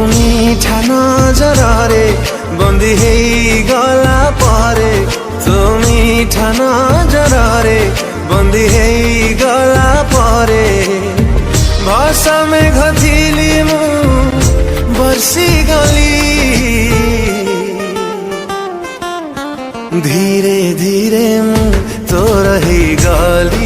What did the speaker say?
ମିଠା ନଜରରେ ବନ୍ଦୀ ହେଇଗଲା ପରେ, ତୋ ମିଠା ନଜରରେ ବନ୍ଦୀ ହେଇଗଲା ପରେ, ବର୍ଷା ମେଘ ଥିଲି ମୁଁ ବର୍ଷି ଗଲି। धीरे धीरे मुँह तो रही गाली।